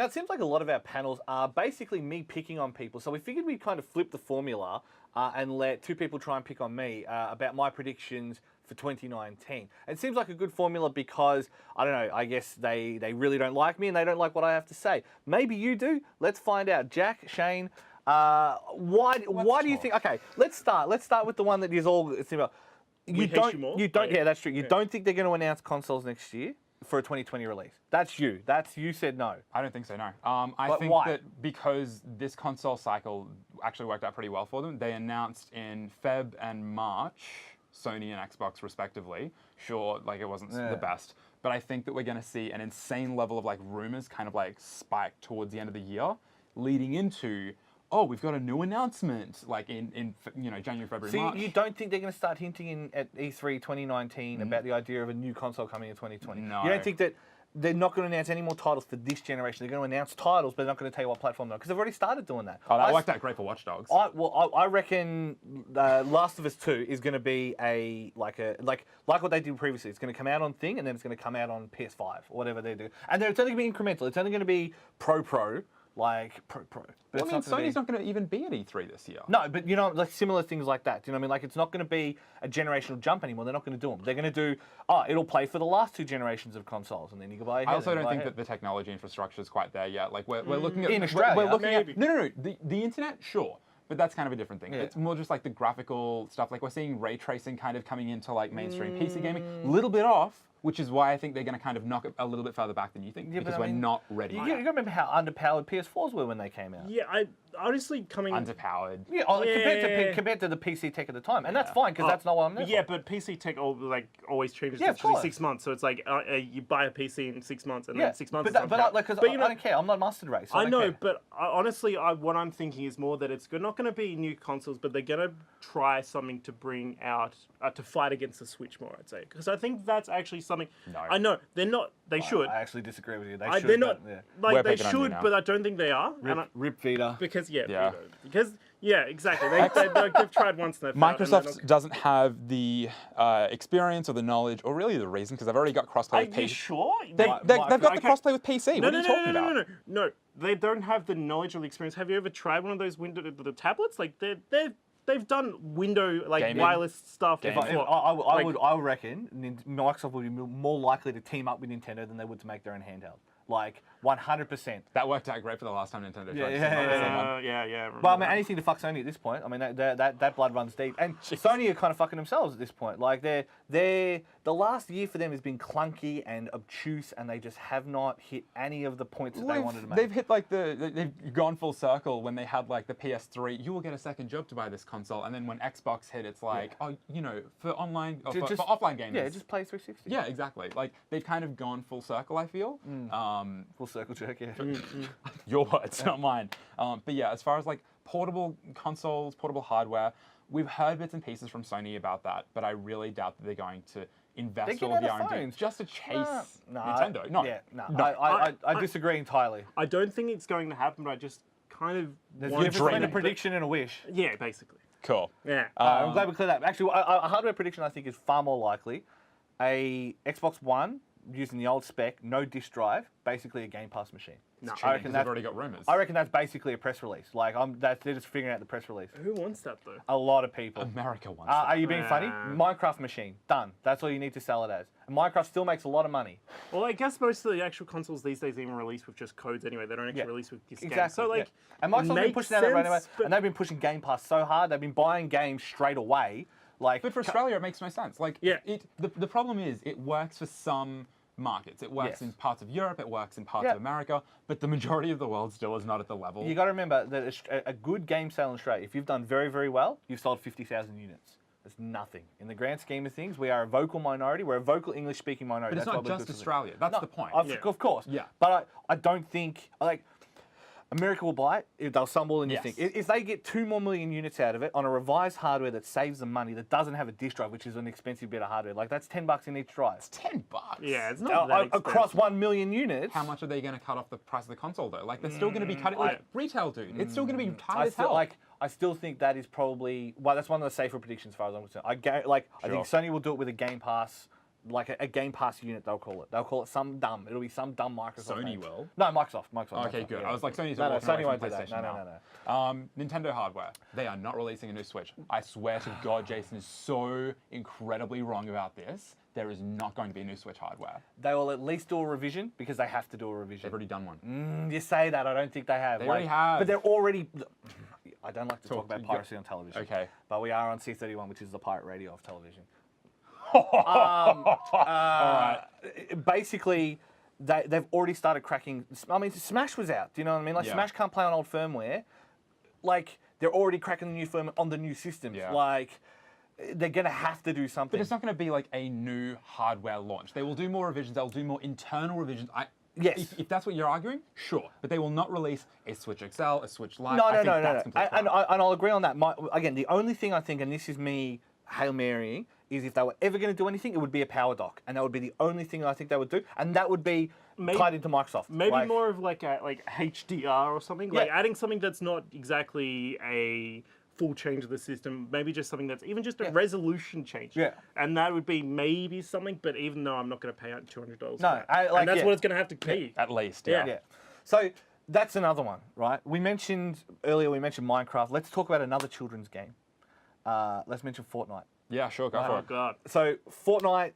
Now, it seems like a lot of our panels are basically me picking on people. So we figured we'd kind of flip the formula and let two people try and pick on me about my predictions for 2019. It seems like a good formula because, I don't know, I guess they really don't like me and they don't like what I have to say. Maybe you do. Let's find out. Jack, Shane, why do you think... Okay, let's start with the one that is all... You don't, yeah, that's true. You don't think they're going to announce consoles next year for a 2020 release? That's you. You said no. I don't think so, no. I think that because this console cycle actually worked out pretty well for them, they announced in Feb and March, Sony and Xbox respectively. Sure, like it wasn't the best, but I think that we're going to see an insane level of like rumors kind of like spike towards the end of the year, leading into, oh, we've got a new announcement, like in January, February, March. So you don't think they're going to start hinting at E3 2019 about the idea of a new console coming in 2020? No. You don't think that they're not going to announce any more titles for this generation? They're going to announce titles, but they're not going to tell you what platform they're on, because they've already started doing that. Oh, that worked out great for Watch Dogs. I reckon Last of Us 2 is going to be like what they did previously. It's going to come out on Thing, and then it's going to come out on PS5 or whatever they do. And it's only going to be incremental. It's only going to be pro. Like pro. Well, I mean, Sony's not going to even be at E3 this year. No, but like similar things like that. Do you know what I mean? Like it's not going to be a generational jump anymore. They're not going to do them. They're going to do, it'll play for the last two generations of consoles, and then you go buy ahead. I also don't think that the technology infrastructure is quite there yet. Like we're looking at in Australia. We're looking at the internet, sure. But that's kind of a different thing. Yeah. It's more just like the graphical stuff. Like we're seeing ray tracing kind of coming into like mainstream PC gaming. A little bit off, which is why I think they're going to kind of knock it a little bit further back than you think, because we're not ready. You remember how underpowered PS4s were when they came out? Yeah, I honestly underpowered. Yeah, compared to the PC tech at the time, and that's fine because that's not what I'm there Yeah, for. but PC tech always changes. Yeah, Literally 6 months, so it's like you buy a PC in 6 months, and then 6 months. But I don't care. I'm not mustard race. I know, but honestly, what I'm thinking is more that it's not going to be new consoles, but they're going to try something to bring out to fight against the Switch more. I'd say, because I think that's actually something. No. I know they're not. They should. I actually disagree with you. They're not. Like they should, but I don't think they are. Rip Vita. Because exactly. They've tried once. And Microsoft doesn't have the experience or the knowledge or really the reason, because they've already got crossplay with PC. Are you sure? They've got the crossplay with PC. What are you talking about? No, they don't have the knowledge or the experience. Have you ever tried one of those the tablets? Like they've done window Gaming. wireless stuff before. I would reckon Microsoft would be more likely to team up with Nintendo than they would to make their own handheld. Like 100%. That worked out great for the last time Nintendo tried Yeah. But I mean, anything to fuck Sony at this point. I mean, that blood runs deep. And Sony are kind of fucking themselves at this point. Like the last year for them has been clunky and obtuse, and they just have not hit any of the points that they wanted to make. They've hit like they've gone full circle when they had like the PS3. You will get a second job to buy this console, and then when Xbox hit, it's like, for online for offline gamers. Yeah, just play 360. Yeah, exactly. Like they've kind of gone full circle, I feel. Full circle jerk, yeah. Your words, not mine. But yeah, as far as like portable consoles, portable hardware, we've heard bits and pieces from Sony about that, but I really doubt that they're going to invest all of the R&D just to chase Nintendo. I disagree entirely. I don't think it's going to happen, but I just kind of There's a difference between a prediction and a wish. Yeah, basically. Cool. Yeah. I'm glad we cleared that. Actually, a hardware prediction I think is far more likely. A Xbox One using the old spec, no disk drive, basically a Game Pass machine. No, I reckon they've already got rumors. I reckon that's basically a press release. Like they're just figuring out the press release. Who wants that though? A lot of people. America wants that. Are you being funny? Minecraft machine, done. That's all you need to sell it as. And Minecraft still makes a lot of money. Well, I guess most of the actual consoles these days even release with just codes anyway. They don't actually release with disc games. So and Microsoft's been pushing that around anyway, and they've been pushing Game Pass so hard. They've been buying games straight away. But for Australia, it makes no sense. Like, the problem is it works for some markets. It works in parts of Europe, it works in parts of America, but the majority of the world still is not at the level. You got to remember that a good game sale in Australia, if you've done very, very well, you've sold 50,000 units. That's nothing. In the grand scheme of things, we are a vocal minority. We're a vocal English-speaking minority. But it's not just Australia. That's the point. Of course. Yeah. But I don't think, America will buy it. They'll stumble and you think. If they get 2 more million units out of it on a revised hardware that saves them money, that doesn't have a disk drive, which is an expensive bit of hardware, that's $10 in each drive. It's $10. Yeah, it's not that expensive. Across 1 million units. How much are they going to cut off the price of the console though? Like they're still going to be cutting retail, dude. It's still going to be tight as hell. I still think that is probably that's one of the safer predictions as far as I'm concerned. I think Sony will do it with a Game Pass like a Game Pass unit. They'll call it. They'll call it some dumb. It'll be some dumb Microsoft. Sony name. will. No, Microsoft. Oh, okay, Microsoft, good. yeah. I was like, Sony's No, walking Sony away won't from do that. PlayStation No, now. Nintendo hardware. They are not releasing a new Switch. I swear to God, Jason is so incredibly wrong about this. There is not going to be a new Switch hardware. They will at least do a revision because they have to do a revision. They've already done one. You say that. I don't think they have. They already have. But they're already. I don't like to talk about you piracy on television. Okay. But we are on C31, which is the pirate radio of television. Basically, they've already started cracking. I mean, Smash was out. Do you know what I mean? Like, Yeah. Smash can't play on old firmware. Like, they're already cracking the new firmware on the new systems. Yeah. Like, they're going to have to do something. But it's not going to be like a new hardware launch. They will do more revisions. They'll do more internal revisions. Yes. If that's what you're arguing, sure. But they will not release a Switch XL, a Switch Lite. No. Completely And I'll agree on that. Again, the only thing I think, and this is me Hail Marying, is if they were ever going to do anything, it would be a power dock. And that would be the only thing I think they would do. And that would be tied into Microsoft. Maybe more of like a HDR or something. Like Yeah. adding something that's not exactly a full change of the system. Maybe just something that's even just a resolution change. Yeah. And that would be maybe something. But even though I'm not going to pay out $200. No, for that. And that's what it's going to have to be. At least, Yeah. Yeah. So that's another one, right? We mentioned Minecraft. Let's talk about another children's game. Let's mention Fortnite. Yeah, sure, go for Oh it. God. So Fortnite,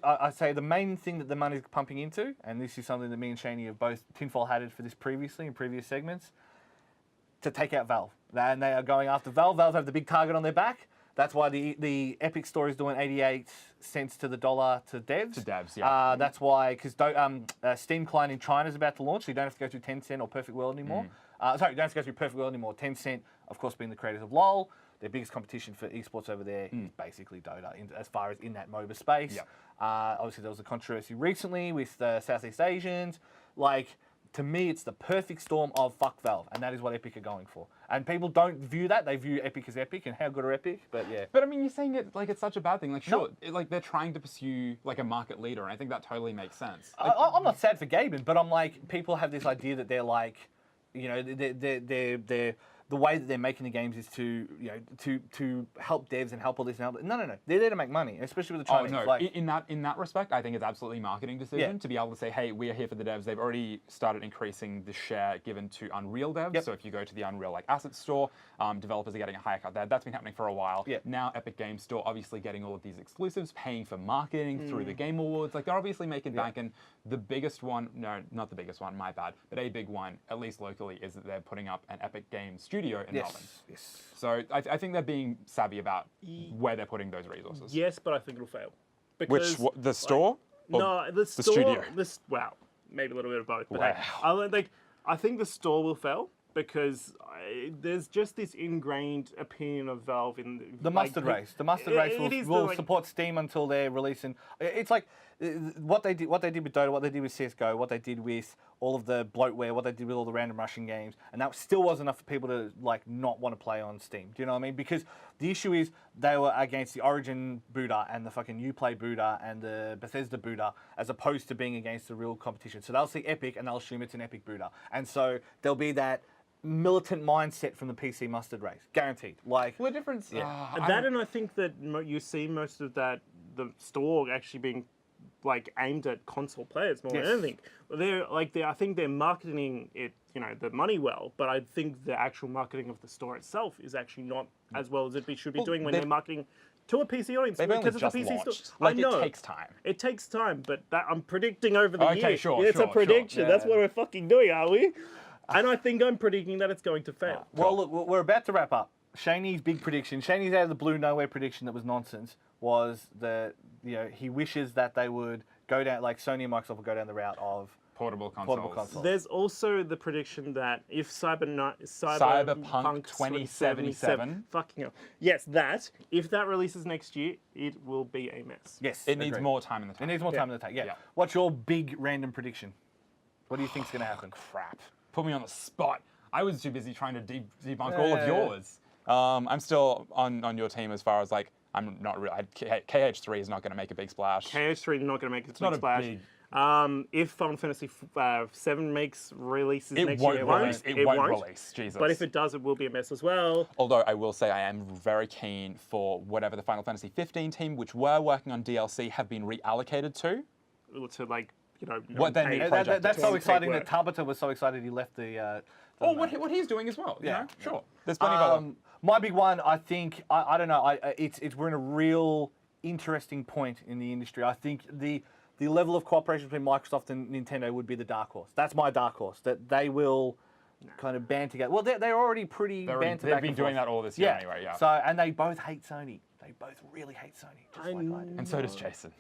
I say the main thing that the money's pumping into, and this is something that me and Shaney have both tinfoil hatted for this previously in previous segments, to take out Valve. And they are going after Valve. Valve have the big target on their back. That's why the Epic Store is doing 88 cents to the dollar to devs. To devs, yeah. That's why, because Steam Client in China is about to launch, so you don't have to go through Tencent or Perfect World anymore. Sorry, you don't have to go through Perfect World anymore. Tencent, of course, being the creators of LoL. Their biggest competition for esports over there is basically Dota, as far as in that MOBA space. Yep. Obviously, there was a controversy recently with the Southeast Asians. Like, to me, it's the perfect storm of fuck Valve, and that is what Epic are going for. And people don't view that; they view Epic as Epic, and how good are Epic? But yeah. But I mean, you're saying it like it's such a bad thing. Like, sure, No. like they're trying to pursue like a market leader, and I think that totally makes sense. I'm not sad for gaming, but I'm like, people have this idea that they're like, you know, they're the way that they're making the games is to, you know, to help devs and help all this and help. No. They're there to make money, especially with the Chinese. Oh no! Like, in that respect, I think it's absolutely a marketing decision Yeah. to be able to say, "Hey, we are here for the devs." They've already started increasing the share given to Unreal devs. Yep. So if you go to the Unreal like asset store, developers are getting a higher cut there. That's been happening for a while. Yeah. Now Epic Games Store obviously getting all of these exclusives, paying for marketing through the Game Awards. Like they're obviously making bank. And the biggest one, no, not the biggest one, my bad, but a big one, at least locally, is that they're putting up an Epic Games studio in Melbourne. yes. So I think they're being savvy about where they're putting those resources. Yes, but I think it'll fail. Which Because, the store? Or No, the store. studio? Wow, maybe a little bit of both. But Wow. I think the store will fail because there's just this ingrained opinion of Valve in The mustard race. The mustard race will support Steam until they're releasing. It's like what they did with Dota, what they did with CS:GO, what they did with all of the bloatware, what they did with all the random Russian games, and that still was enough for people to like not want to play on Steam. Do you know what I mean? Because the issue is they were against the Origin Buddha and the fucking Uplay Buddha and the Bethesda Buddha, as opposed to being against the real competition. So they'll see Epic and they'll assume it's an Epic Buddha, and so there'll be that militant mindset from the PC mustard race, guaranteed. Like, Well, the difference. and I think that you see most of that the store actually being like aimed at console players more than anything. I think they're marketing it, you know, the money well, but I think the actual marketing of the store itself is actually not as well as should be doing when they're marketing to a PC audience. They've only because just it's a PC launched. store. Like, I know. it takes time. It takes time, but that I'm predicting over the Okay, year. sure, It's sure, a prediction. sure. That's Yeah. what we're fucking doing, are we? And I think I'm predicting that it's going to fail. well, look, we're about to wrap up. Shaney's big prediction, Shaney's out of the blue nowhere prediction that was nonsense, was that, you know, he wishes that they would go down, like Sony and Microsoft would go down the route of Portable consoles. consoles. There's also the prediction that if Cyberpunk Cyberpunk 2077. fucking hell. Yes, that. If that releases next year, it will be a mess. Yes, It needs agreed. more time in the It time. needs more time in the tank. Yeah. Yeah. What's your big random prediction? What do you think's going to happen? Crap. Put me on the spot. I was too busy trying to debunk all of Yeah. yours. I'm still on your team as far as like I'm not really. KH3 is not going to make a big splash. KH3 not going to make a big not a splash. big If Final Fantasy VII releases It next won't year, release. It won't release. Jesus. But if it does, it will be a mess as well. Although I will say I am very keen for whatever the Final Fantasy 15 team, which were working on DLC, have been reallocated to. To like, What they need paid- project That's so paid exciting work. that Tabata was so excited he left the. Or what he's doing as well. Yeah. You know? Sure. There's plenty of other. My big one, I think, I don't know, we're in a real interesting point in the industry. I think the level of cooperation between Microsoft and Nintendo would be the dark horse. That's my dark horse, that they will kind of band together. Well, they're already pretty banter They've back been and doing forth. that all this year anyway, yeah. So, and they both hate Sony. They both really hate Sony, just like I do. And so does Jason.